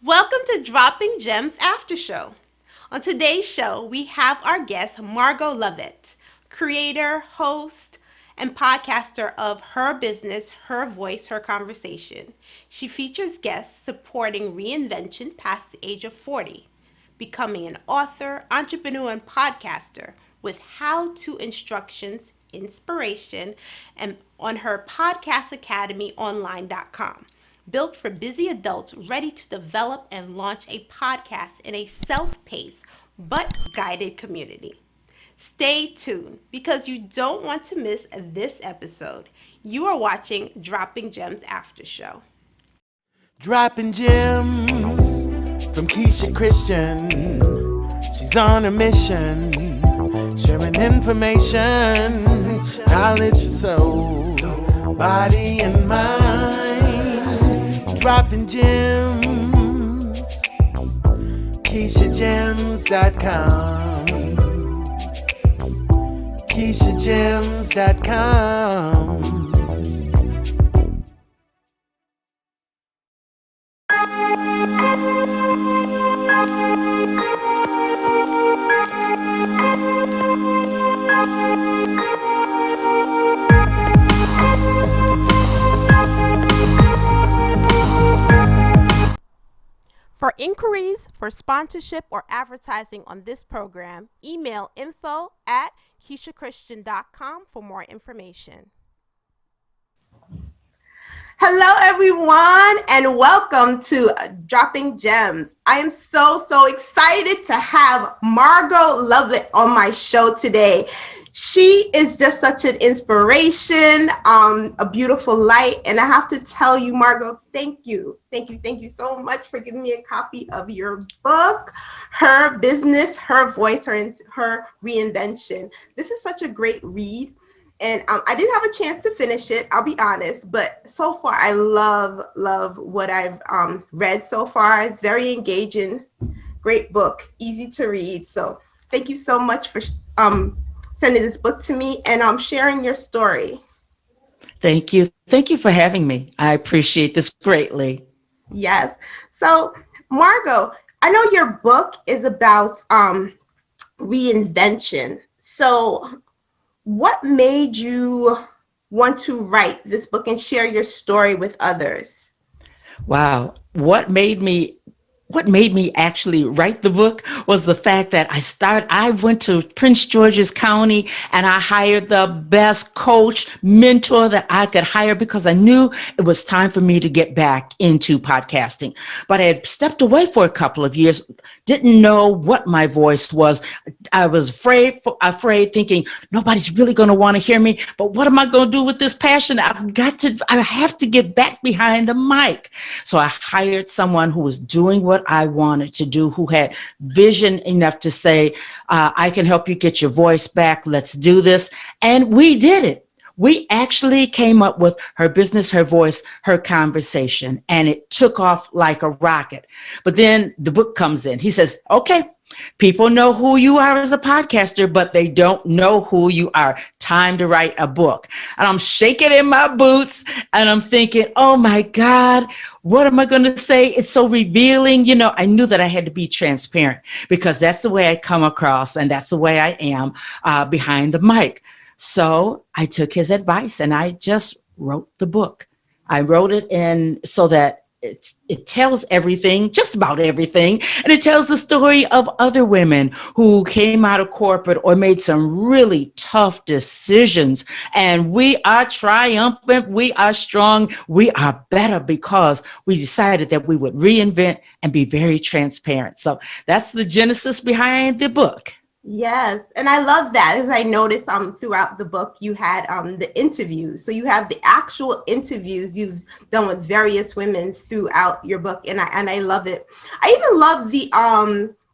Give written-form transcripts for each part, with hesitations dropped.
Welcome to Dropping Gems Aftershow. On today's show, we have our guest Margo Lovett, creator, host, and podcaster of Her Business, Her Voice, Her Conversation. She features guests supporting reinvention past the age of 40, becoming an author, entrepreneur, and podcaster with how-to instructions, inspiration, and on her podcast academy online.com, built for busy adults ready to develop and launch a podcast in a self-paced but guided community. Stay tuned because you don't want to miss this episode. You are watching Dropping Gems After Show. Dropping gems from Keisha Christian. She's on a mission, sharing information, knowledge for soul, body and mind. Dropping gems, KeishaGems.com, KeishaGems.com. For inquiries for sponsorship or advertising on this program, email info@KeishaChristian.com for more information. Hello, everyone, and welcome to Dropping Gems. I am so excited to have Margo Lovett on my show today. She is just such an inspiration, a beautiful light, and I have to tell you, Margo, thank you so much for giving me a copy of your book, Her Business, Her Voice, Her Reinvention. This is such a great read. And I didn't have a chance to finish it, I'll be honest, but so far I love what I've read so far. It's very engaging, great book, easy to read. So thank you so much for sending this book to me and sharing your story. Thank you. Thank you for having me. I appreciate this greatly. Yes. So Margo, I know your book is about reinvention. So what made you want to write this book and share your story with others? Wow. What made me actually write the book was the fact that I went to Prince George's County and I hired the best coach, mentor that I could hire because I knew it was time for me to get back into podcasting. But I had stepped away for a couple of years, didn't know what my voice was. I was afraid, thinking nobody's really going to want to hear me. But what am I going to do with this passion? I have to get back behind the mic. So I hired someone who was doing what I wanted to do, who had vision enough to say, I can help you get your voice back. Let's do this. And we did it. We actually came up with Her Business, Her Voice, Her Conversation, and it took off like a rocket. But then the book comes in. He says, okay, people know who you are as a podcaster, but they don't know who you are. Time to write a book. And I'm shaking in my boots and I'm thinking, oh my God, what am I going to say? It's so revealing. You know, I knew that I had to be transparent because that's the way I come across and that's the way I am behind the mic. So I took his advice and I just wrote the book. I wrote it in so that it tells everything, just about everything. And it tells the story of other women who came out of corporate or made some really tough decisions. And we are triumphant. We are strong. We are better because we decided that we would reinvent and be very transparent. So that's the genesis behind the book. Yes, and I love that. As I noticed throughout the book, you had the interviews. So you have the actual interviews you've done with various women throughout your book, and I love it. I even love the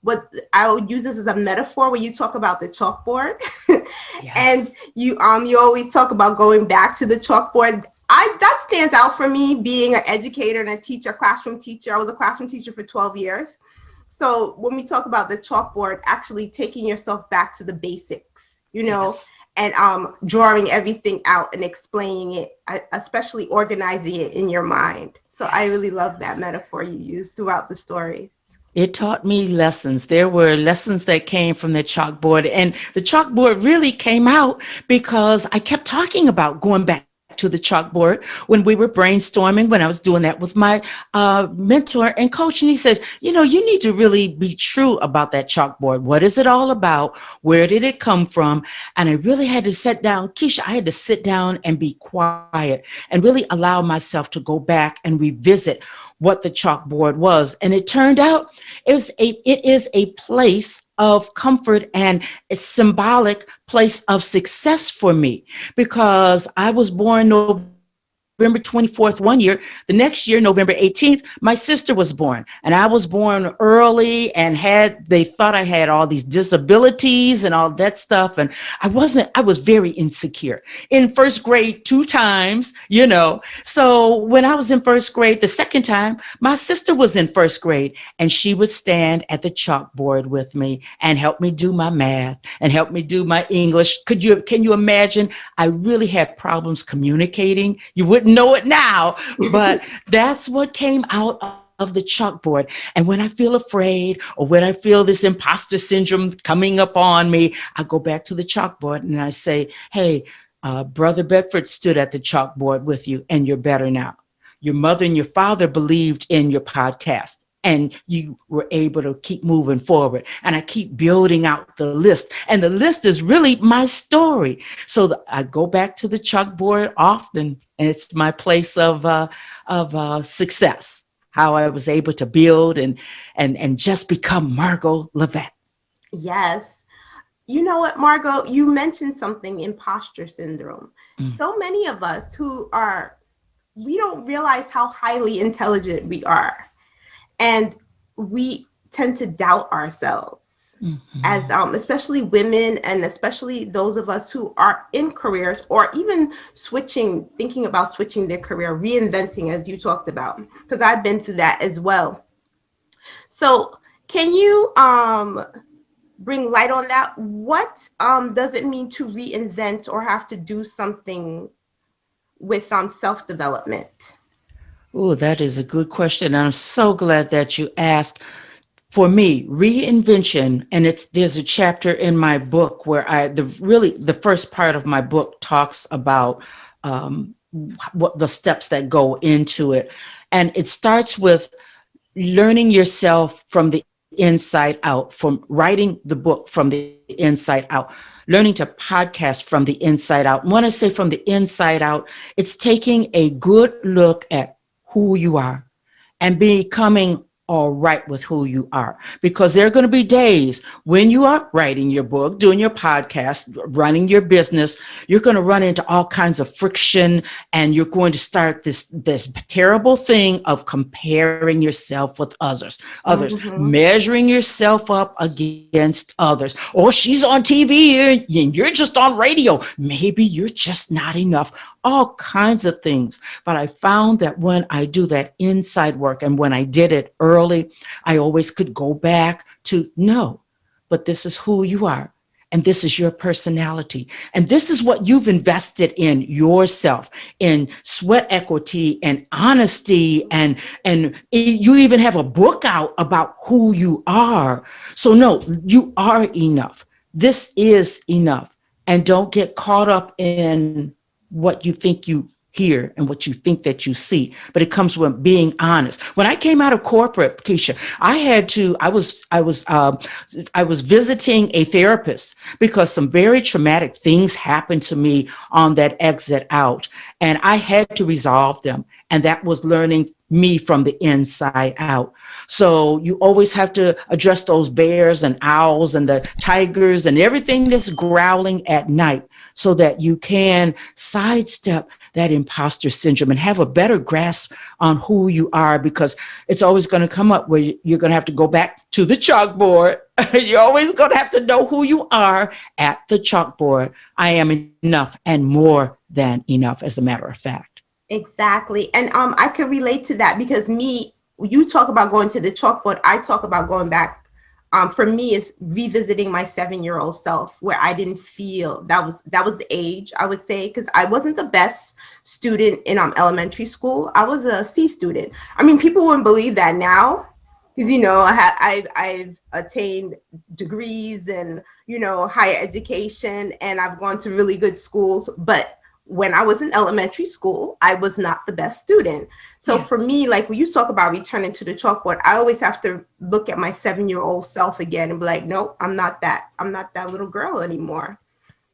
what I would use this as a metaphor where you talk about the chalkboard, Yes. and you always talk about going back to the chalkboard. That stands out for me, being an educator and a teacher, classroom teacher. I was a classroom teacher for 12 years. So when we talk about the chalkboard, actually taking yourself back to the basics, Yes. and drawing everything out and explaining it, especially organizing it in your mind. So I really love that metaphor you use throughout the stories. It taught me lessons. There were lessons that came from the chalkboard, and the chalkboard really came out because I kept talking about going back to the chalkboard when we were brainstorming, when I was doing that with my mentor and coach. And he says, you know, you need to really be true about that chalkboard. What is it all about? Where did it come from? And I really had to sit down, Keisha, I had to sit down and be quiet and really allow myself to go back and revisit what the chalkboard was. And it turned out it is a place of comfort and a symbolic place of success for me, because I was born November 24th one year. The next year, November 18th, my sister was born, and I was born early and they thought I had all these disabilities and all that stuff. And I was very insecure in first grade 2 times, you know. So when I was in first grade, the second time, my sister was in first grade, and she would stand at the chalkboard with me and help me do my math and help me do my English. Can you imagine? I really had problems communicating. You wouldn't know it now, but that's what came out of the chalkboard. And when I feel afraid, or when I feel this imposter syndrome coming up on me, I go back to the chalkboard and I say, hey, Brother Bedford stood at the chalkboard with you, and you're better now. Your mother and your father believed in your podcast, and you were able to keep moving forward. And I keep building out the list. And the list is really my story. So I go back to the chalkboard often, and it's my place of success, how I was able to build and just become Margo Lovett. Yes. You know what, Margo, you mentioned something, imposter syndrome. So many of us we don't realize how highly intelligent we are. And we tend to doubt ourselves as especially women, and especially those of us who are in careers, or even thinking about switching their career, reinventing, as you talked about, because I've been through that as well. So can you bring light on that? What does it mean to reinvent or have to do something with self-development? Oh, that is a good question. And I'm so glad that you asked. For me, reinvention, and there's a chapter in my book where the first part of my book talks about what the steps that go into it. And it starts with learning yourself from the inside out, from writing the book from the inside out, learning to podcast from the inside out. And when I say from the inside out, it's taking a good look at who you are and becoming all right with who you are, because there are going to be days when you are writing your book, doing your podcast, running your business, you're going to run into all kinds of friction, and you're going to start this terrible thing of comparing yourself with others, measuring yourself up against others. Oh, she's on TV and you're just on radio. Maybe you're just not enough. All kinds of things. But I found that when I do that inside work, and when I did it early, I always could go back to, no, but this is who you are. And this is your personality. And this is what you've invested in yourself, in sweat equity and honesty. And you even have a book out about who you are. So no, you are enough. This is enough. And don't get caught up in what you think you hear and what you think that you see, but it comes with being honest. When I came out of corporate, Keisha, I was visiting a therapist because some very traumatic things happened to me on that exit out, and I had to resolve them. And that was learning me from the inside out. So you always have to address those bears and owls and the tigers and everything that's growling at night, so that you can sidestep that imposter syndrome and have a better grasp on who you are, because it's always going to come up where you're going to have to go back to the chalkboard. You're always going to have to know who you are at the chalkboard. I am enough and more than enough, as a matter of fact. Exactly. And I could relate to that, because you talk about going to the chalkboard. I talk about going back for me, is revisiting my 7-year-old self, where I didn't feel that was the age, I would say, because I wasn't the best student in elementary school. I was a C student. I mean, people wouldn't believe that now, because I've attained degrees and higher education, and I've gone to really good schools, but when I was in elementary school, I was not the best student. So for me, like when you talk about returning to the chalkboard, I always have to look at my 7-year-old self again and be like, nope, I'm not that little girl anymore.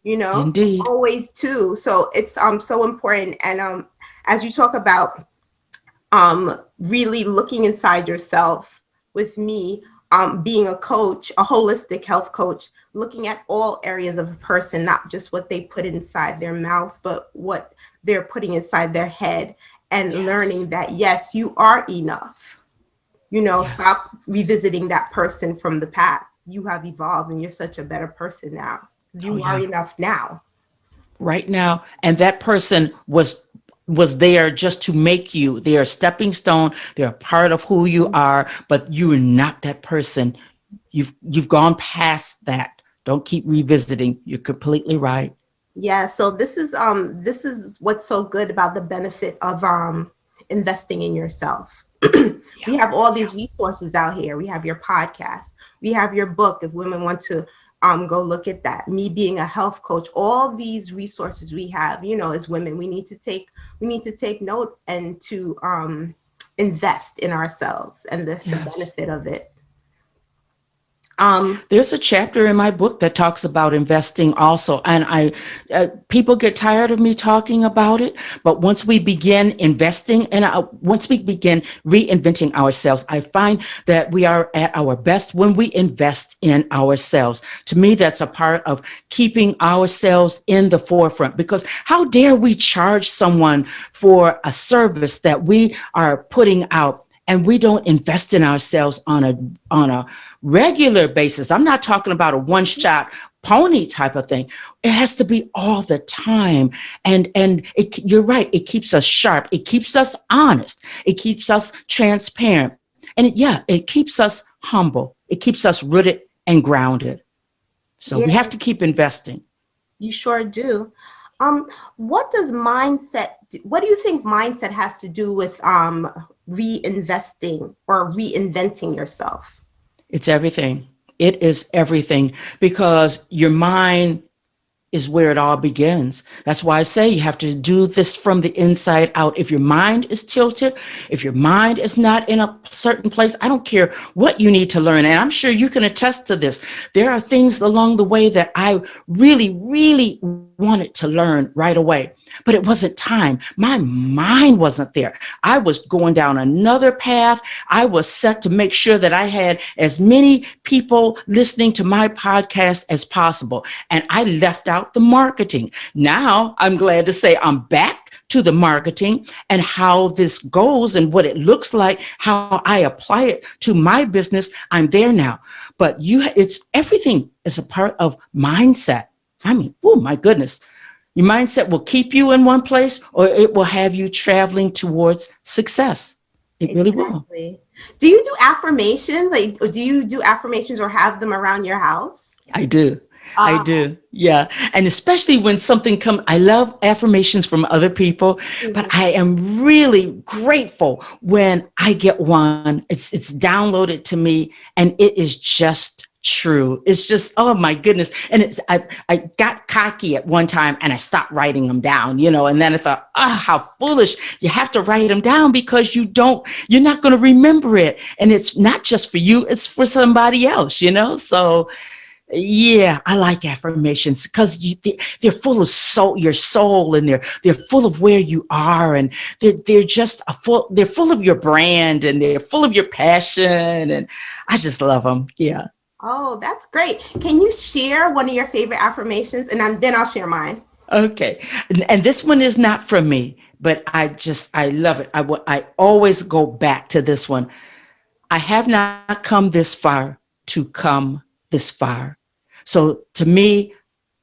Indeed. Always too. So it's so important. And as you talk about really looking inside yourself, with me, being a coach, a holistic health coach, looking at all areas of a person, not just what they put inside their mouth, but what they're putting inside their head, and learning that, yes, you are enough. Stop revisiting that person from the past. You have evolved and you're such a better person now. You are enough now. Right now. And that person was there just to make you. They are a stepping stone. They're a part of who you are, but you are not that person. You've gone past that. Don't keep revisiting. You're completely right. Yeah. So this is what's so good about the benefit of investing in yourself. We have all these resources out here. We have your podcast. We have your book. If women want to go look at that. Me being a health coach, all these resources we have, as women, we need to take note and to invest in ourselves and the benefit of it. There's a chapter in my book that talks about investing also. And people get tired of me talking about it, but once we begin investing and once we begin reinventing ourselves, I find that we are at our best when we invest in ourselves. To me, that's a part of keeping ourselves in the forefront, because how dare we charge someone for a service that we are putting out, and we don't invest in ourselves on a regular basis. I'm not talking about a one-shot pony type of thing. It has to be all the time. And you're right. It keeps us sharp. It keeps us honest. It keeps us transparent. And it keeps us humble. It keeps us rooted and grounded. So we have to keep investing. You sure do. What do you think mindset has to do with reinvesting or reinventing yourself? It's everything. It is everything, because your mind is where it all begins. That's why I say you have to do this from the inside out. If your mind is tilted, if your mind is not in a certain place, I don't care what you need to learn. And I'm sure you can attest to this. There are things along the way that I really, really wanted to learn right away, but it wasn't time. My mind wasn't there. I was going down another path. I was set to make sure that I had as many people listening to my podcast as possible. And I left out the marketing. Now I'm glad to say I'm back to the marketing and how this goes and what it looks like, how I apply it to my business. I'm there now. But it's everything is a part of mindset. I mean, oh my goodness. Your mindset will keep you in one place, or it will have you traveling towards success. It really will. Do you do affirmations? Do you do affirmations or have them around your house? I do. I do. Yeah. And especially when something comes, I love affirmations from other people, but I am really grateful when I get one. It's downloaded to me and it is just true. It's just, oh my goodness. And I got cocky at one time and I stopped writing them down, and then I thought, how foolish. You have to write them down because you're not going to remember it. And it's not just for you, it's for somebody else, So yeah, I like affirmations because they're full of your soul, and they're full of where you are, and they're just they're full of your brand, and they're full of your passion, and I just love them. Yeah. Oh, that's great. Can you share one of your favorite affirmations? And then I'll share mine. Okay. And this one is not from me, but I love it. I always go back to this one. I have not come this far to come this far. So to me,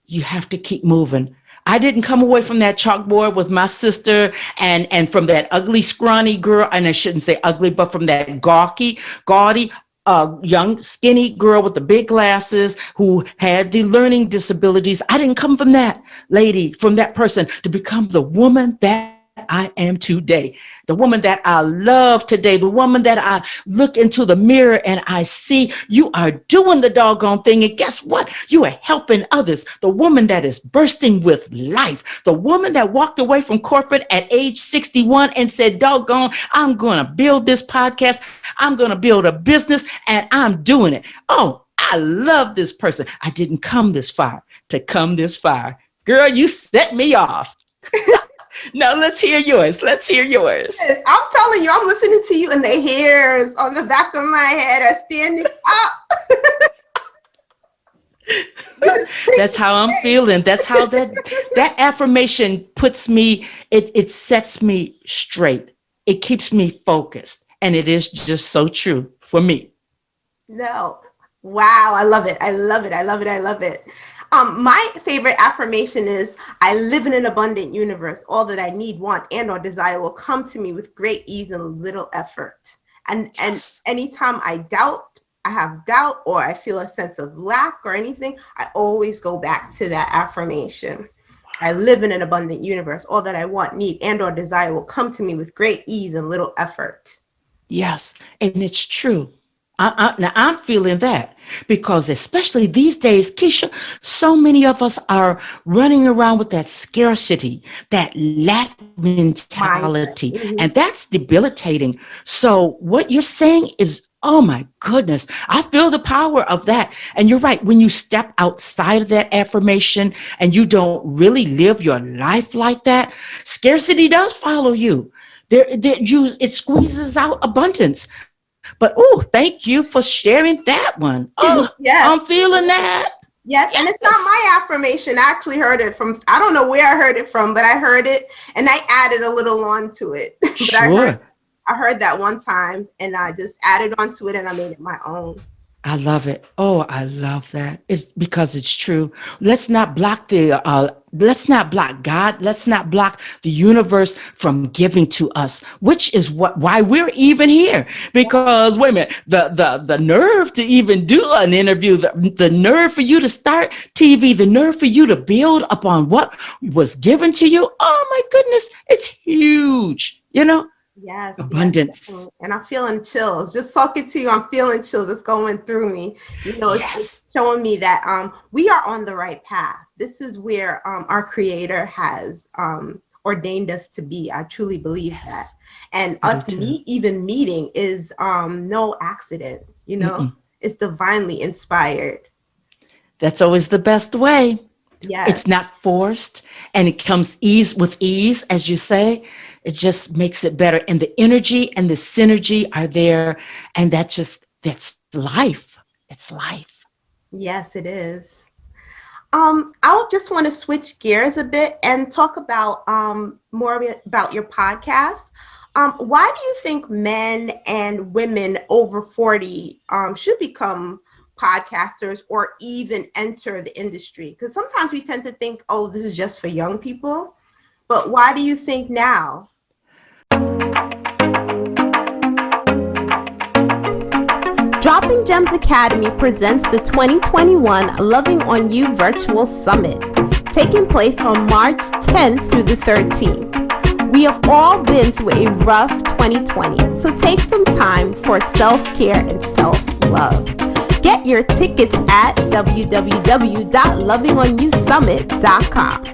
you have to keep moving. I didn't come away from that chalkboard with my sister and from that ugly, scrawny girl, and I shouldn't say ugly, but from that gaudy, a young skinny girl with the big glasses who had the learning disabilities. I didn't come from that lady, from that person, to become the woman that I am today, the woman that I love today, the woman that I look into the mirror and I see you are doing the doggone thing. And guess what? You are helping others. The woman that is bursting with life, the woman that walked away from corporate at age 61 and said, doggone, I'm going to build this podcast. I'm going to build a business and I'm doing it. Oh, I love this person. I didn't come this far to come this far. Girl, you set me off. Now let's hear yours. Let's hear yours. I'm telling you, I'm listening to you and the hairs on the back of my head are standing up. That's how I'm feeling. That's how that affirmation puts me, it sets me straight. It keeps me focused. And it is just so true for me. No. Wow. I love it. I love it. I love it. I love it. My favorite affirmation is, I live in an abundant universe. All that I need, want, and or desire will come to me with great ease and little effort. And anytime I have doubt, or I feel a sense of lack or anything, I always go back to that affirmation. I live in an abundant universe. All that I want, need, and or desire will come to me with great ease and little effort. Yes, and it's true. Now I'm feeling that, because especially these days, Keisha, so many of us are running around with that scarcity, that lack mentality, and that's debilitating. So what you're saying is, oh my goodness, I feel the power of that. And you're right. When you step outside of that affirmation and you don't really live your life like that, scarcity does follow you. It squeezes out abundance. But thank you for sharing that one. Oh, yes. I'm feeling that. Yes, and it's not my affirmation. I actually heard it from, I don't know where I heard it from, but I heard it and I added a little on to it. But sure. I heard that one time and I just added onto it and I made it my own. I love it. Oh, I love that. It's because it's true. Let's not block let's not block God. Let's not block the universe from giving to us, which is why we're even here. Because wait a minute, the nerve to even do an interview, the nerve for you to start TV, the nerve for you to build upon what was given to you. Oh my goodness, it's huge, Yes. Abundance. Yes, and I'm feeling chills. Just talking to you, I'm feeling chills. It's going through me. It's showing me that we are on the right path. This is where our Creator has ordained us to be. I truly believe that. And us even meeting is no accident. It's divinely inspired. That's always the best way. Yes. It's not forced, and it comes with ease, as you say. It just makes it better. And the energy and the synergy are there. And that's life. It's life. Yes, it is. I just want to switch gears a bit and talk about more about your podcast. Why do you think men and women over 40 should become podcasters or even enter the industry? Because sometimes we tend to think, oh, this is just for young people. But why do you think now? Dropping Gems Academy presents the 2021 Loving on You Virtual Summit, taking place on March 10th through the 13th. We have all been through a rough 2020, so take some time for self-care and self-love. Get your tickets at www.lovingonyoussummit.com.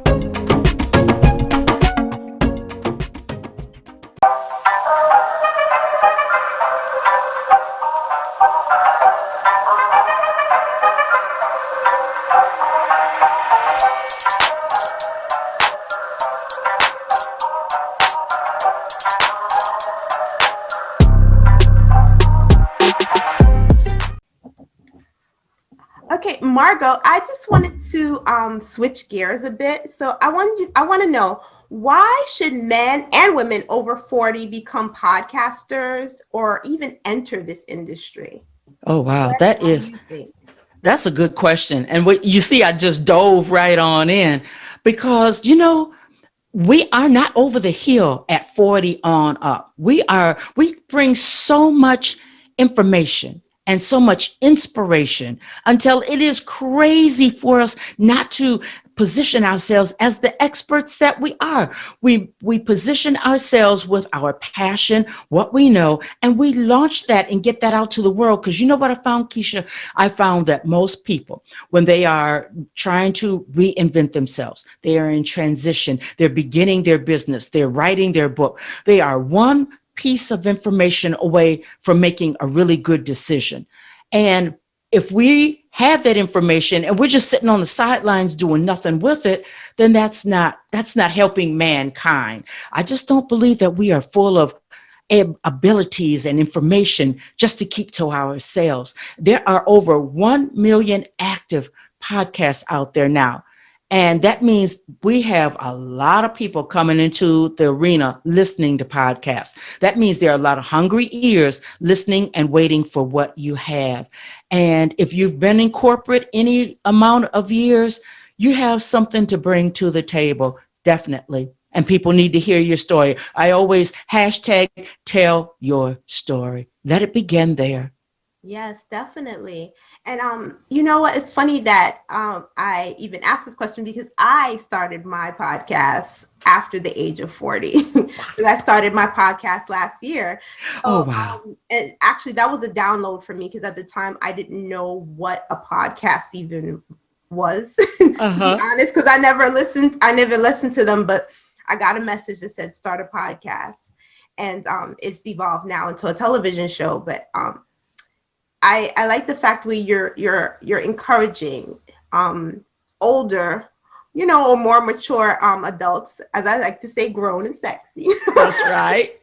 Okay, Margo, I just wanted to switch gears a bit. So I want to know, why should men and women over 40 become podcasters or even enter this industry? Oh, wow. That's a good question. And what you see, I just dove right on in because, we are not over the hill at 40 on up. We bring so much information and so much inspiration until it is crazy for us not to position ourselves as the experts that we are. We position ourselves with our passion, what we know, and we launch that and get that out to the world. Because you know what I found, Keisha? I found that most people, when they are trying to reinvent themselves, they are in transition, they're beginning their business, they're writing their book, they are one piece of information away from making a really good decision. And if we have that information and we're just sitting on the sidelines doing nothing with it, then that's not helping mankind. I just don't believe that we are full of abilities and information just to keep to ourselves. There are over 1 million active podcasts out there now. And that means we have a lot of people coming into the arena listening to podcasts. That means there are a lot of hungry ears listening and waiting for what you have. And if you've been in corporate any amount of years, you have something to bring to the table, definitely. And people need to hear your story. I always hashtag tell your story. Let it begin there. Yes, definitely. And you know what? It's funny that I even asked this question because I started my podcast after the age of 40. Because I started my podcast last year. So, Oh, wow. And actually, that was a download for me because at the time I didn't know what a podcast even was, to be honest, because I never listened to them, but I got a message that said start a podcast, and it's evolved now into a television show. But I like the fact where you're encouraging older, or more mature adults, as I like to say, grown and sexy. That's right.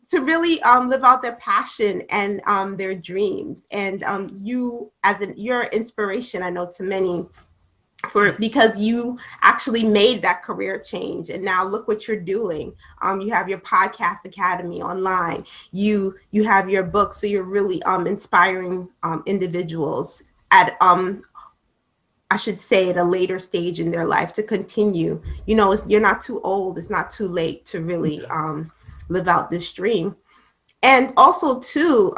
To really live out their passion and their dreams. And you're inspiration, I know, to many, because you actually made that career change, and now look what you're doing. You have your podcast academy online. You have your book, so you're really inspiring individuals at I should say at a later stage in their life to continue. You're not too old. It's not too late to really live out this dream. And also too,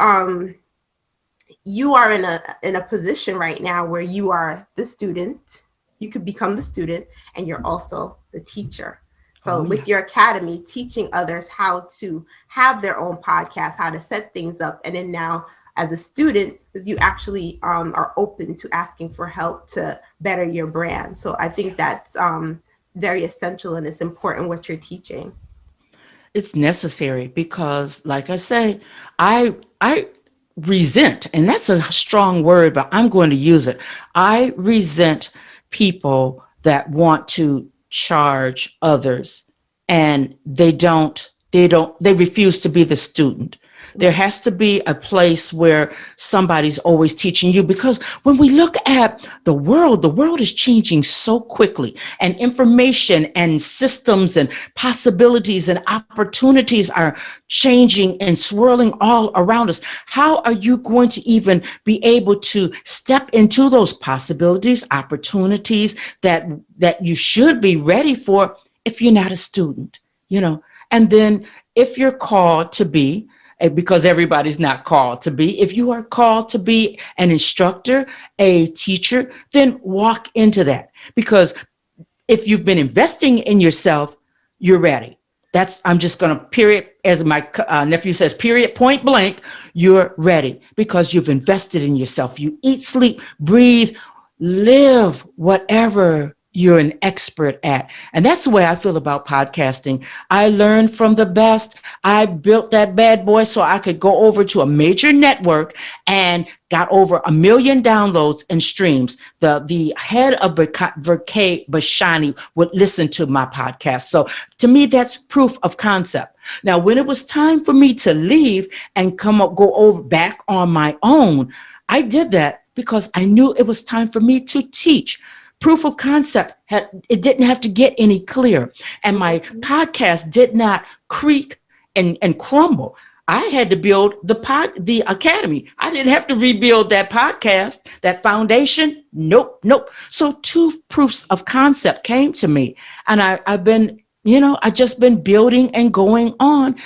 you are in a position right now where you are the student. You could become the student, and you're also the teacher. So with your academy, teaching others how to have their own podcast, how to set things up. And then now as a student, you actually are open to asking for help to better your brand. So I think that's very essential, and it's important what you're teaching. It's necessary because, like I say, I resent, and that's a strong word, but I'm going to use it. I resent people that want to charge others, and they refuse to be the student. There has to be a place where somebody's always teaching you, because when we look at the world is changing so quickly, and information and systems and possibilities and opportunities are changing and swirling all around us. How are you going to even be able to step into those possibilities, opportunities that you should be ready for if you're not a student, And then if you're called to be, because everybody's not called to be. If you are called to be an instructor, a teacher, then walk into that. Because if you've been investing in yourself, you're ready. I'm just going to period, as my nephew says, period, point blank, you're ready because you've invested in yourself. You eat, sleep, breathe, live whatever you're an expert at. And that's the way I feel about podcasting. I learned from the best. I built that bad boy so I could go over to a major network and got over 1 million downloads and streams. The head of Verkay Bashani would listen to my podcast. So to me, that's proof of concept. Now, when it was time for me to leave and go over back on my own, I did that because I knew it was time for me to teach. Proof of concept, it didn't have to get any clearer. And my podcast did not creak and crumble. I had to build the academy. I didn't have to rebuild that podcast, that foundation. Nope. So 2 proofs of concept came to me. And I've been, I just been building and going on.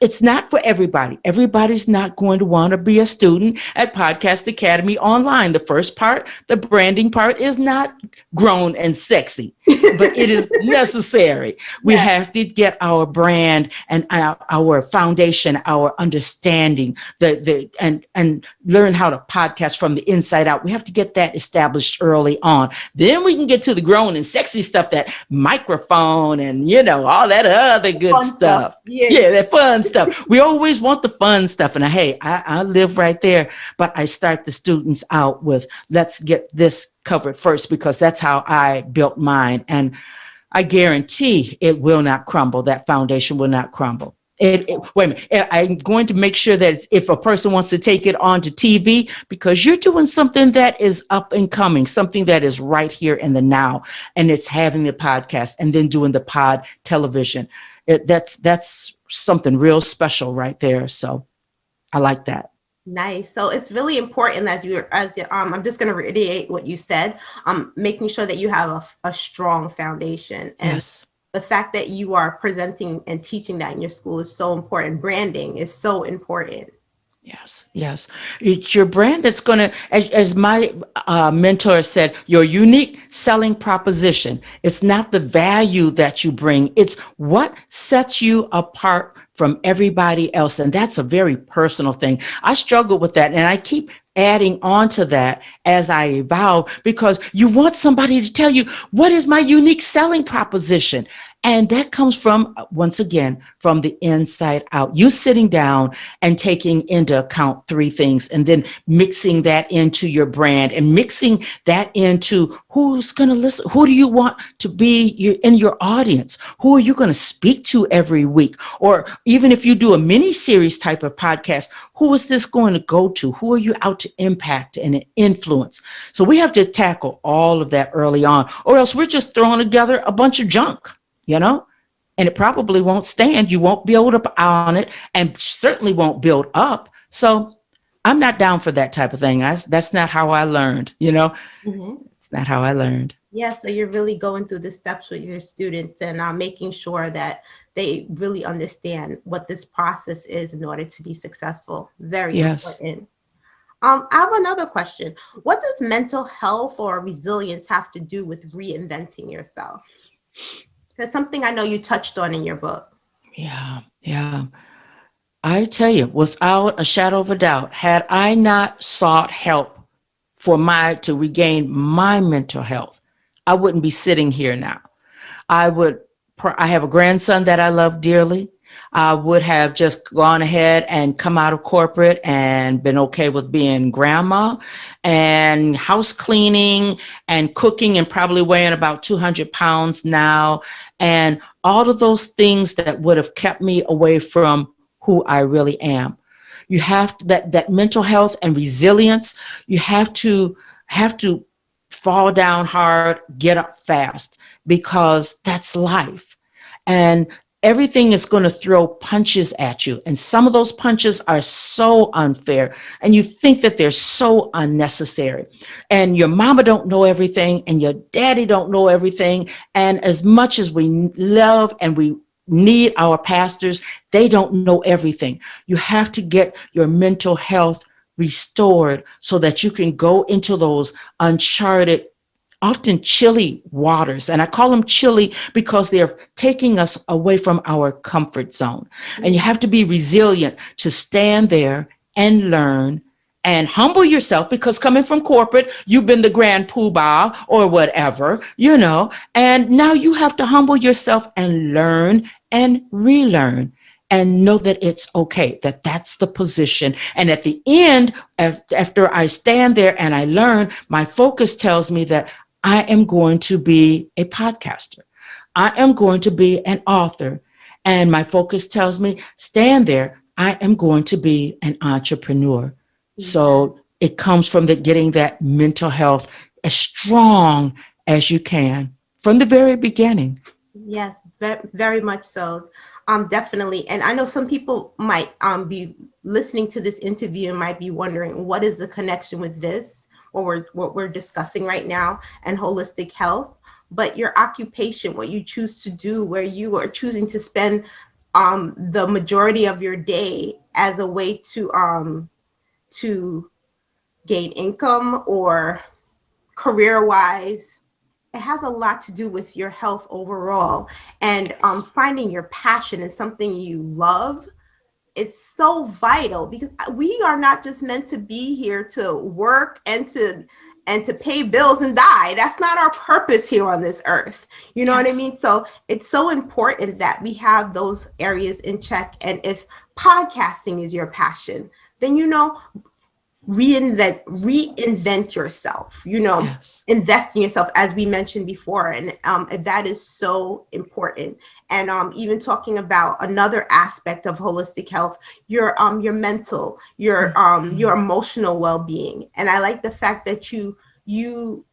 it's not for everybody. Everybody's not going to want to be a student at Podcast Academy online. The first part, the branding part, is not grown and sexy, but it is necessary. We Yes. have to get our brand and our foundation, our understanding, and learn how to podcast from the inside out. We have to get that established early on. Then we can get to the grown and sexy stuff, that microphone and, all that other good Fun stuff. Yeah. Yeah, that fun stuff. We always want the fun stuff. And hey, I live right there, but I start the students out with, let's get this covered first, because that's how I built mine. And I guarantee it will not crumble. That foundation will not crumble. Wait a minute. I'm going to make sure that if a person wants to take it onto TV, because you're doing something that is up and coming, something that is right here in the now, and it's having the podcast and then doing the pod television. That's something real special right there. So I like that. Nice. So it's really important, I'm just going to reiterate what you said, making sure that you have a strong foundation. And yes. The fact that you are presenting and teaching that in your school is so important. Branding is so important. Yes. It's your brand that's going to, as my mentor said, your unique selling proposition. It's not the value that you bring. It's what sets you apart from everybody else. And that's a very personal thing. I struggle with that. And I keep adding on to that as I evolve, because you want somebody to tell you, what is my unique selling proposition? And that comes from, once again, from the inside out. You sitting down and taking into account three things, and then mixing that into your brand, and mixing that into who's going to listen. Who do you want to be in your audience? Who are you going to speak to every week? Or even if you do a mini series type of podcast, who is this going to go to? Who are you out to impact and influence? So we have to tackle all of that early on, or else we're just throwing together a bunch of junk. And it probably won't stand. You won't build up on it, and certainly won't build up. So I'm not down for that type of thing. That's not how I learned, Mm-hmm. It's not how I learned. Yeah, so you're really going through the steps with your students and making sure that they really understand what this process is in order to be successful. Very important. I have another question. What does mental health or resilience have to do with reinventing yourself? That's something I know you touched on in your book. Yeah. I tell you, without a shadow of a doubt, had I not sought help to regain my mental health, I wouldn't be sitting here now. I have a grandson that I love dearly. I would have just gone ahead and come out of corporate and been okay with being grandma and house cleaning and cooking, and probably weighing about 200 pounds now. And all of those things that would have kept me away from who I really am. You have to, that mental health and resilience, you have to fall down hard, get up fast, because that's life. And everything is going to throw punches at you. And some of those punches are so unfair. And you think that they're so unnecessary. And your mama don't know everything, and your daddy don't know everything. And as much as we love and we need our pastors, they don't know everything. You have to get your mental health restored so that you can go into those uncharted, often chilly waters. And I call them chilly because they're taking us away from our comfort zone. And you have to be resilient to stand there and learn and humble yourself, because coming from corporate, you've been the grand poobah or whatever, and now you have to humble yourself and learn and relearn. And know that it's okay, that's the position. And at the end, after I stand there and I learn, my focus tells me that I am going to be a podcaster. I am going to be an author. And my focus tells me, stand there, I am going to be an entrepreneur. Yeah. So it comes from getting that mental health as strong as you can from the very beginning. Yes, very much so. Definitely. And I know some people might be listening to this interview and might be wondering, what is the connection with this, or what we're discussing right now, and holistic health? But your occupation, what you choose to do, where you are choosing to spend the majority of your day as a way to gain income or career wise, it has a lot to do with your health overall. And finding your passion is something you love is so vital, because we are not just meant to be here to work and to pay bills and die. That's not our purpose here on this earth. You know what I mean? So it's so important that we have those areas in check. And if podcasting is your passion, then, reinvent yourself, invest in yourself, as we mentioned before. And that is so important. And even talking about another aspect of holistic health, your mental, your emotional well-being. And I like the fact that you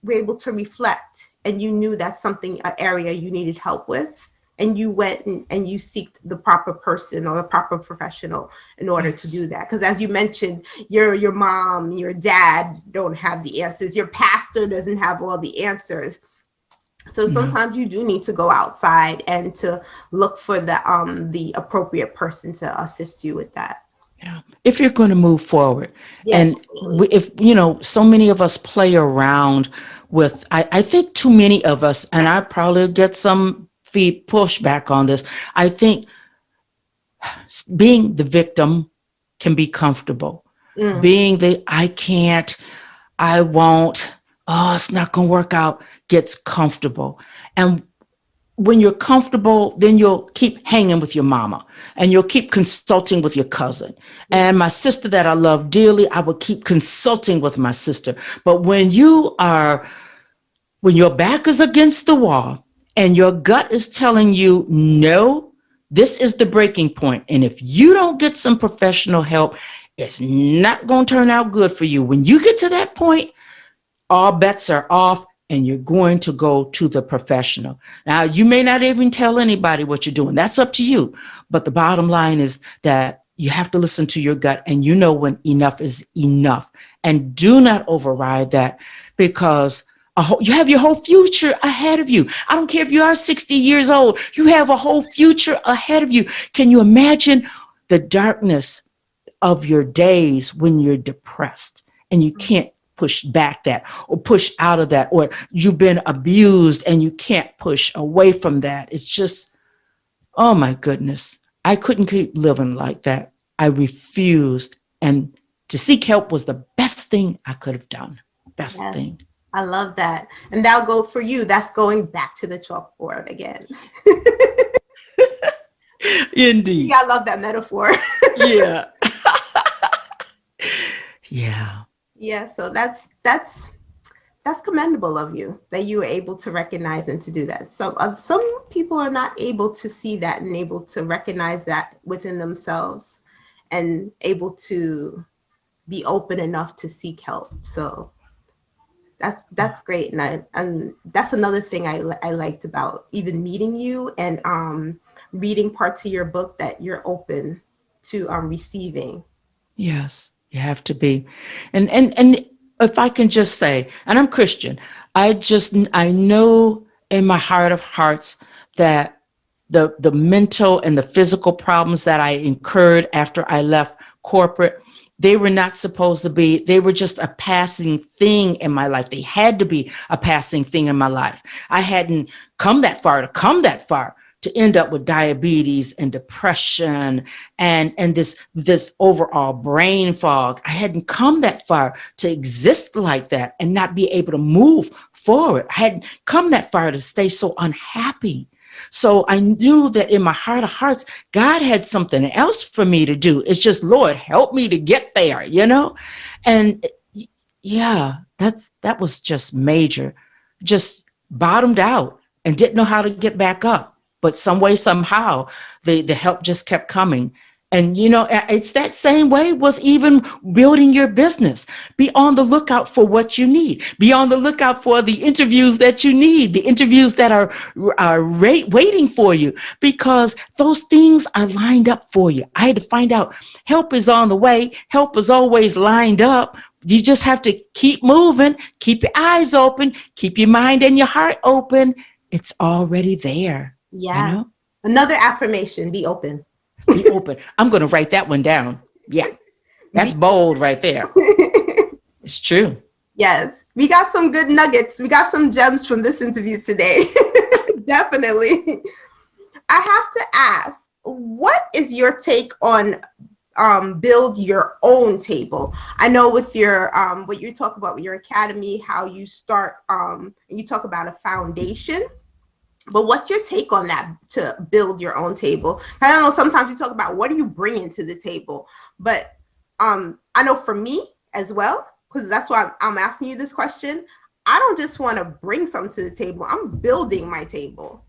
were able to reflect, and you knew that's an area you needed help with. And you went and you seeked the proper person or the proper professional in order to do that. Because as you mentioned, your mom, your dad don't have the answers. Your pastor doesn't have all the answers. So sometimes you do need to go outside and to look for the appropriate person to assist you with that. Yeah. If you're going to move forward. And if, so many of us play around with, I think too many of us, and I probably get some pushback on this. I think being the victim can be comfortable. Being the I can't, I won't, it's not going to work out, gets comfortable. And when you're comfortable, then you'll keep hanging with your mama, and you'll keep consulting with your cousin. And my sister that I love dearly, I will keep consulting with my sister. But when your back is against the wall, and your gut is telling you, no, this is the breaking point. And if you don't get some professional help, it's not going to turn out good for you. When you get to that point, all bets are off, and you're going to go to the professional. Now, you may not even tell anybody what you're doing. That's up to you. But the bottom line is that you have to listen to your gut, and when enough is enough. And do not override that, because you have your whole future ahead of you. I don't care if you are 60 years old. You have a whole future ahead of you. Can you imagine the darkness of your days when you're depressed and you can't push back that or push out of that, or you've been abused and you can't push away from that? It's just, oh my goodness. I couldn't keep living like that. I refused. And to seek help was the best thing I could have done. Best thing. I love that. And that'll go for you. That's going back to the chalkboard again. Indeed. I love that metaphor. Yeah. Yeah. Yeah. So that's commendable of you, that you were able to recognize and to do that. So some people are not able to see that and able to recognize that within themselves and able to be open enough to seek help. So that's great. And that's another thing I liked about even meeting you and reading parts of your book, that you're open to receiving. Yes, you have to be. And if I can just say, and I'm Christian, I know in my heart of hearts that the mental and the physical problems that I incurred after I left corporate, they were not supposed to be, they were just a passing thing in my life. They had to be a passing thing in my life. I hadn't come that far to end up with diabetes and depression and this overall brain fog. I hadn't come that far to exist like that and not be able to move forward. I hadn't come that far to stay so unhappy. So I knew that in my heart of hearts, God had something else for me to do. It's just, Lord, help me to get there, And yeah, that was just major, just bottomed out and didn't know how to get back up. But some way, somehow, the help just kept coming. And, it's that same way with even building your business. Be on the lookout for what you need. Be on the lookout for the interviews that you need, the interviews that are waiting for you, because those things are lined up for you. I had to find out help is on the way. Help is always lined up. You just have to keep moving, keep your eyes open, keep your mind and your heart open. It's already there. Yeah. Another affirmation, be open. Be open. I'm going to write that one down. Yeah, that's bold right there. It's true. Yes, we got some good nuggets. We got some gems from this interview today. Definitely. I have to ask, what is your take on build your own table? I know with your what you talk about with your academy, how you start and you talk about a foundation. But what's your take on that, to build your own table? I don't know, sometimes you talk about what are you bringing to the table, but I know for me as well, because that's why I'm asking you this question. I don't just want to bring something to the table. I'm building my table.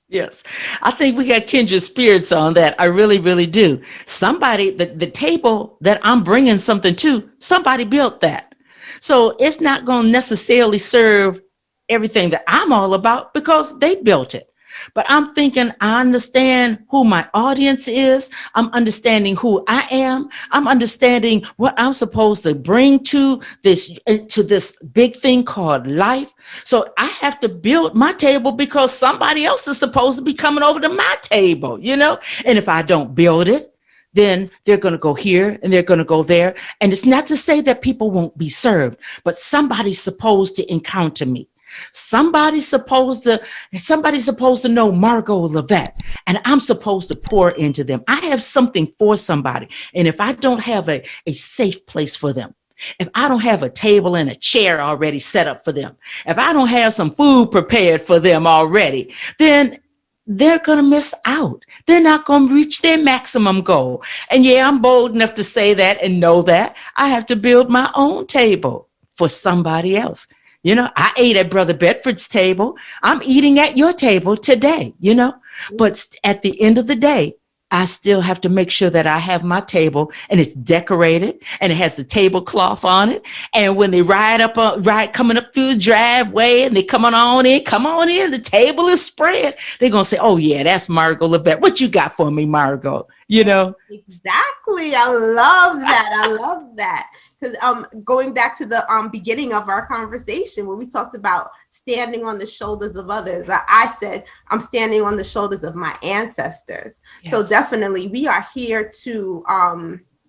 Yes, I think we got kindred spirits on that. I really, really do. Somebody, the table that I'm bringing something to, somebody built that. So it's not going to necessarily serve everything that I'm all about because they built it. But I'm thinking, I understand who my audience is. I'm understanding who I am. I'm understanding what I'm supposed to bring to this big thing called life. So I have to build my table because somebody else is supposed to be coming over to my table, you know? And if I don't build it, then they're going to go here and they're going to go there. And it's not to say that people won't be served, but somebody's supposed to encounter me. Somebody's supposed to know Margo Lovett, and I'm supposed to pour into them. I have something for somebody. And if I don't have a safe place for them, if I don't have a table and a chair already set up for them, if I don't have some food prepared for them already, then they're going to miss out. They're not going to reach their maximum goal. And yeah, I'm bold enough to say that and know that I have to build my own table for somebody else. You know, I ate at Brother Bedford's table. I'm eating at your table today, you know, but at the end of the day, I still have to make sure that I have my table and it's decorated and it has the tablecloth on it. And when they coming up through the driveway and they come on in, the table is spread. They're going to say, oh yeah, that's Margo Lovett. What you got for me, Margo? You know? Exactly. I love that. I love that. Because going back to the beginning of our conversation where we talked about standing on the shoulders of others, I said I'm standing on the shoulders of my ancestors. Yes. So definitely we are here to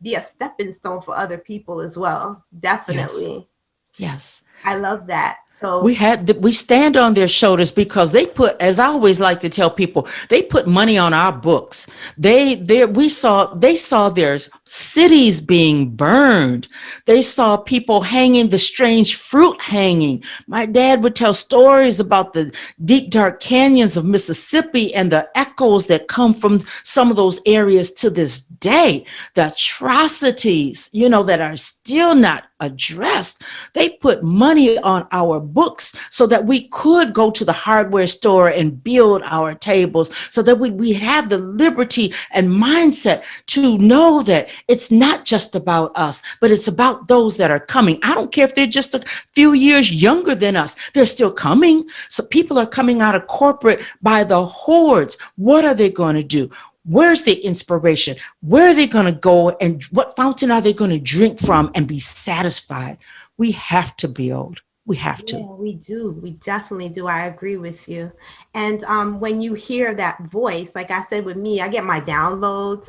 be a stepping stone for other people as well. Definitely. Yes. I love that. So we stand on their shoulders because they put, as I always like to tell people, they put money on our books. They saw their cities being burned. They saw people hanging, the strange fruit hanging. My dad would tell stories about the deep, dark canyons of Mississippi and the echoes that come from some of those areas to this day, the atrocities, you know, that are still not addressed. They put money on our books so that we could go to the hardware store and build our tables so that we have the liberty and mindset to know that it's not just about us, but it's about those that are coming. I don't care if they're just a few years younger than us. They're still coming. So people are coming out of corporate by the hordes. What are they going to do? Where's the inspiration? Where are they going to go? And what fountain are they going to drink from and be satisfied? We have to build. We have to. Yeah, we do. We definitely do. I agree with you. And when you hear that voice, like I said with me, I get my downloads.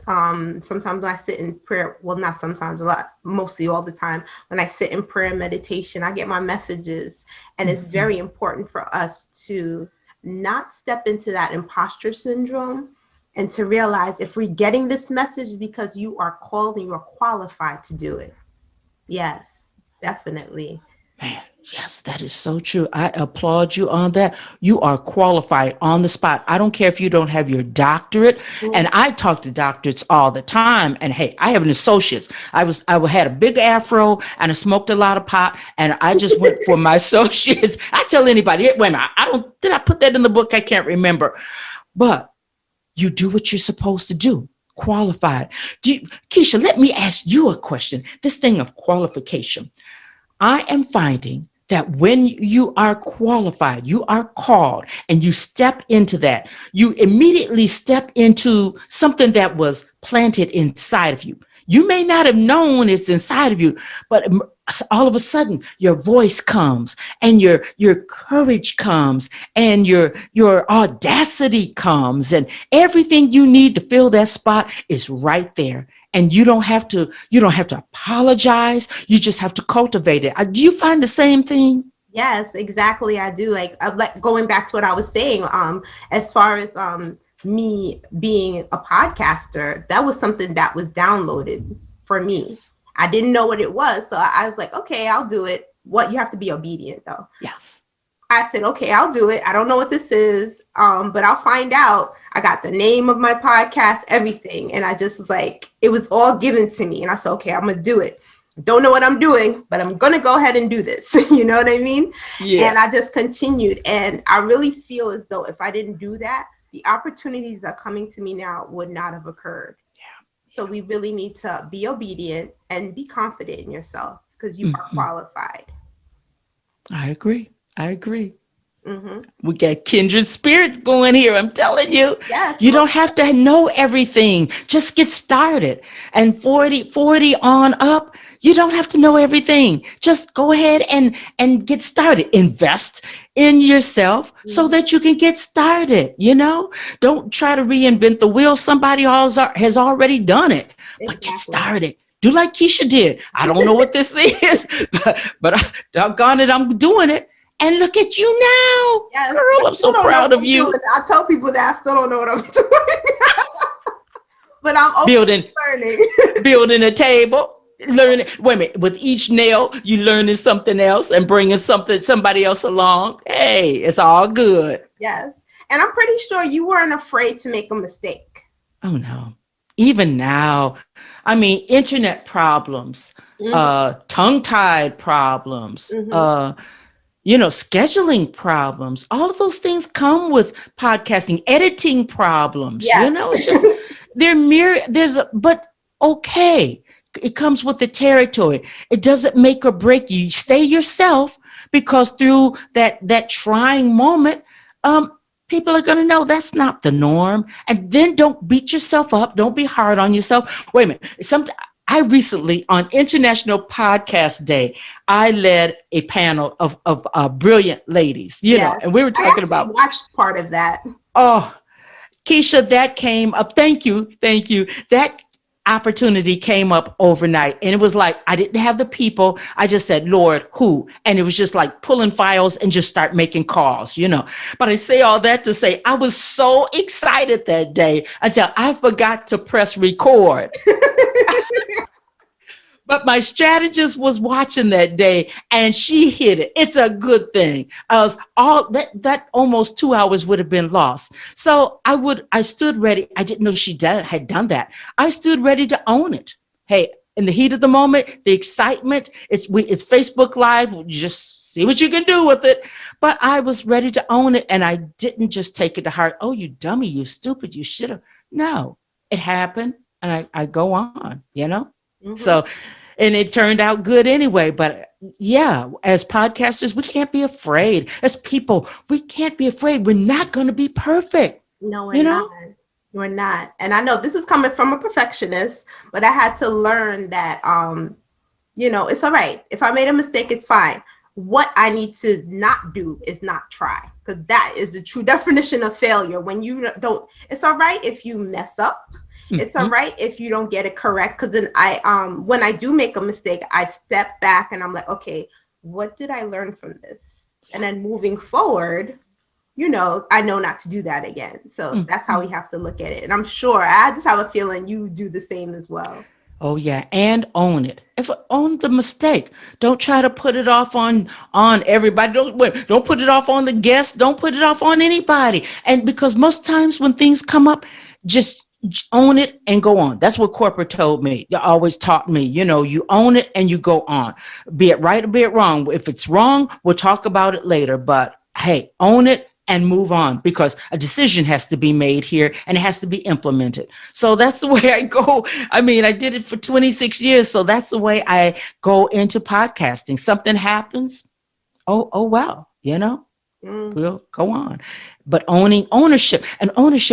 Sometimes when I sit in prayer, well, not sometimes, a lot, mostly all the time, when I sit in prayer and meditation, I get my messages. And it's very important for us to not step into that imposter syndrome and to realize if we're getting this message because you are called and you are qualified to do it. Yes, definitely. Man, yes, that is so true. I applaud you on that. You are qualified on the spot. I don't care if you don't have your doctorate. And I talk to doctorates all the time. And hey, I have an associate's. I had a big afro and I smoked a lot of pot and I just went for my associate's. I tell anybody, wait a minute, did I put that in the book? I can't remember. But you do what you're supposed to do. Qualified. Keisha, let me ask you a question. This thing of qualification. I am finding that when you are qualified, you are called, and you step into that, you immediately step into something that was planted inside of you. You may not have known it's inside of you, but all of a sudden your voice comes and your courage comes and your audacity comes and everything you need to fill that spot is right there. And you don't have to apologize. You just have to cultivate it. Do you find the same thing? Yes, exactly. I do. Like going back to what I was saying, as far as me being a podcaster, that was something that was downloaded for me. I didn't know what it was. So I was like, okay, I'll do it. What, you have to be obedient though. Yes. I said, okay, I'll do it. I don't know what this is, but I'll find out. I got the name of my podcast, everything. And I just was like, it was all given to me. And I said, okay, I'm going to do it. Don't know what I'm doing, but I'm going to go ahead and do this. You know what I mean? Yeah. And I just continued. And I really feel as though if I didn't do that, the opportunities that are coming to me now would not have occurred. Yeah. So we really need to be obedient and be confident in yourself because you are qualified. I agree. We got kindred spirits going here. I'm telling you, you don't have to know everything. Just get started. And 40 on up, you don't have to know everything. Just go ahead and get started. Invest in yourself so that you can get started. Don't try to reinvent the wheel. Somebody else has already done it. But get started. Do like Keisha did. I don't know what this is, but doggone it, I'm doing it. And look at you now. Yes, girl, I'm so proud of you. I tell people that I still don't know what I'm doing. But I'm open to learning. Building a table, learning. Wait a minute. With each nail, you learning something else and bringing somebody else along. Hey, it's all good. Yes. And I'm pretty sure you weren't afraid to make a mistake. Oh, no. Even now, I mean, internet problems, tongue-tied problems, scheduling problems, all of those things come with podcasting, editing problems, it's just, but okay. It comes with the territory. It doesn't make or break you. Stay yourself because through that trying moment, people are going to know that's not the norm. And then don't beat yourself up. Don't be hard on yourself. Wait a minute. I recently, on International Podcast Day, I led a panel of brilliant ladies, and we were talking about. I watched part of that. Oh, Keisha, that came up. Thank you. That opportunity came up overnight. And it was like, I didn't have the people. I just said, Lord, who? And it was just like pulling files and just start making calls, But I say all that to say, I was so excited that day until I forgot to press record. But my strategist was watching that day and she hit it. It's a good thing. I was that almost 2 hours would have been lost. So I stood ready. I didn't know she had done that. I stood ready to own it. Hey, in the heat of the moment, the excitement, it's Facebook Live. You just see what you can do with it. But I was ready to own it. And I didn't just take it to heart. Oh, you dummy, you stupid, you should have. No, it happened. And I go on, So, and it turned out good anyway. But yeah, as podcasters, we can't be afraid. As people, we can't be afraid. We're not going to be perfect. No, we're not. We're not. And I know this is coming from a perfectionist, but I had to learn that, it's all right. If I made a mistake, it's fine. What I need to not do is not try, because that is the true definition of failure. When you don't, it's all right if you mess up. It's all right if you don't get it correct. Because then when I do make a mistake, I step back and I'm like, okay, what did I learn from this? And then moving forward, I know not to do that again. So that's how we have to look at it. And I'm sure, I just have a feeling you do the same as well. Oh yeah, and own it. Own the mistake. Don't try to put it off on everybody. Don't put it off on the guests. Don't put it off on anybody. And because most times when things come up, just own it and go on. That's what corporate told me. They always taught me, you own it and you go on. Be it right or be it wrong. If it's wrong, we'll talk about it later. But hey, own it and move on, because a decision has to be made here and it has to be implemented. So that's the way I go. I mean, I did it for 26 years. So that's the way I go into podcasting. Something happens. Oh, well, we'll go on. But ownership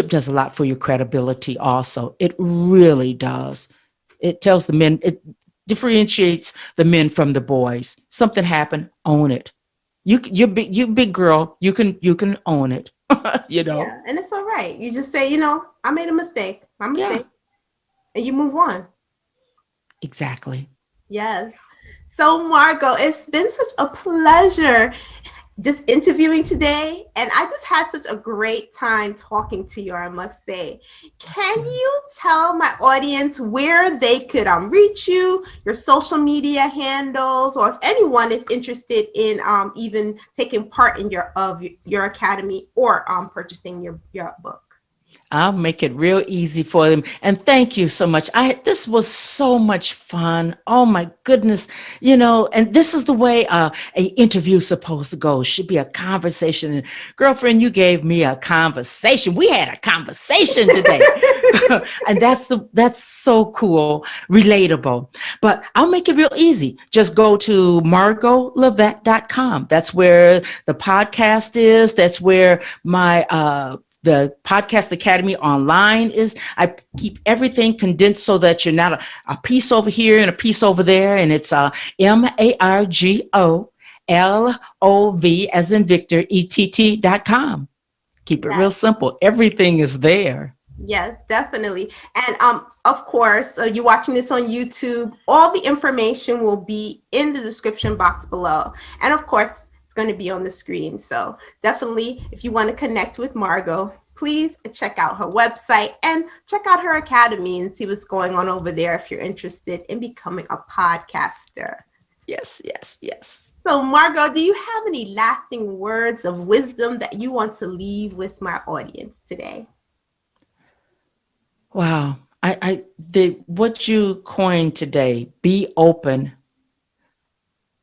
does a lot for your credibility also. It really does. It tells the men, differentiates the men from the boys. Something happened, own it. You big girl, you can own it. you know. Yeah, and it's all right. You just say, I made a mistake. My Yeah, mistake. And you move on. exactly. Yes. So, Margo, it's been such a pleasure just interviewing today. And I just had such a great time talking to you, I must say. Can you tell my audience where they could reach you, your social media handles, or if anyone is interested in even taking part in your academy or purchasing your book? I'll make it real easy for them. And thank you so much. This was so much fun. Oh my goodness. And this is the way a interview is supposed to go. It should be a conversation. And girlfriend, you gave me a conversation. We had a conversation today. And that's so cool, relatable. But I'll make it real easy. Just go to margolovett.com. That's where the podcast is. That's where the Podcast Academy online is. I keep everything condensed so that you're not a piece over here and a piece over there. And it's MargoLov as in Victor, ETT.com. Keep it real simple. Everything is there. Yes, definitely. And of course, you're watching this on YouTube. All the information will be in the description box below. And of course, going to be on the screen. So definitely, if you want to connect with Margo, please check out her website and check out her academy and see what's going on over there if you're interested in becoming a podcaster. Yes, yes, yes. So Margo, do you have any lasting words of wisdom that you want to leave with my audience today? Wow. What you coined today, be open.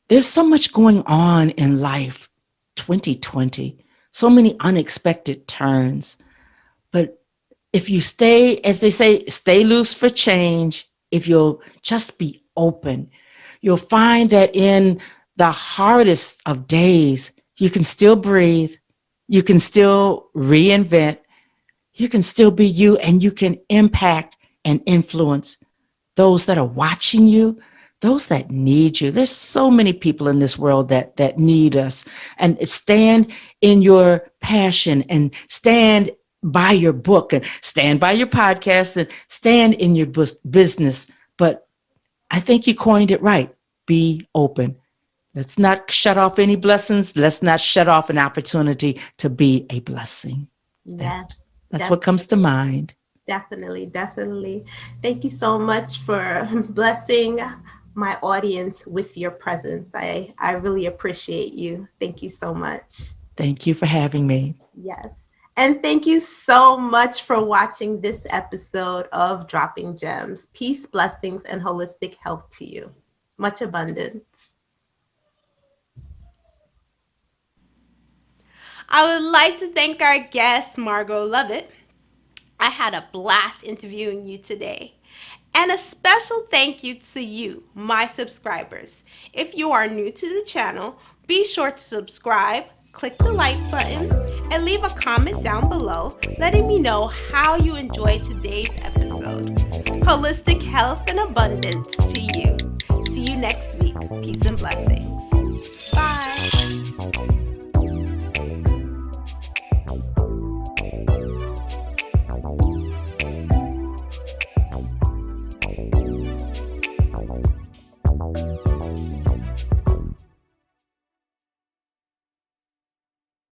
There's so much going on in life, 2020, so many unexpected turns. But if you stay, as they say, stay loose for change, if you'll just be open, you'll find that in the hardest of days, you can still breathe, you can still reinvent, you can still be you, and you can impact and influence those that are watching you, those that need you. There's so many people in this world that need us. And stand in your passion and stand by your book and stand by your podcast and stand in your business. But I think you coined it right. Be open. Let's not shut off any blessings. Let's not shut off an opportunity to be a blessing. Yes. That's what comes to mind. Definitely, definitely. Thank you so much for blessing my audience with your presence. I really appreciate you. Thank you so much. Thank you for having me. Yes. And thank you so much for watching this episode of Dropping Gems. Peace, blessings, and holistic health to you. Much abundance. I would like to thank our guest, Margo Lovett. I had a blast interviewing you today. And a special thank you to you, my subscribers. If you are new to the channel, be sure to subscribe, click the like button, and leave a comment down below letting me know how you enjoyed today's episode. Holistic health and abundance to you. See you next week. Peace and blessings.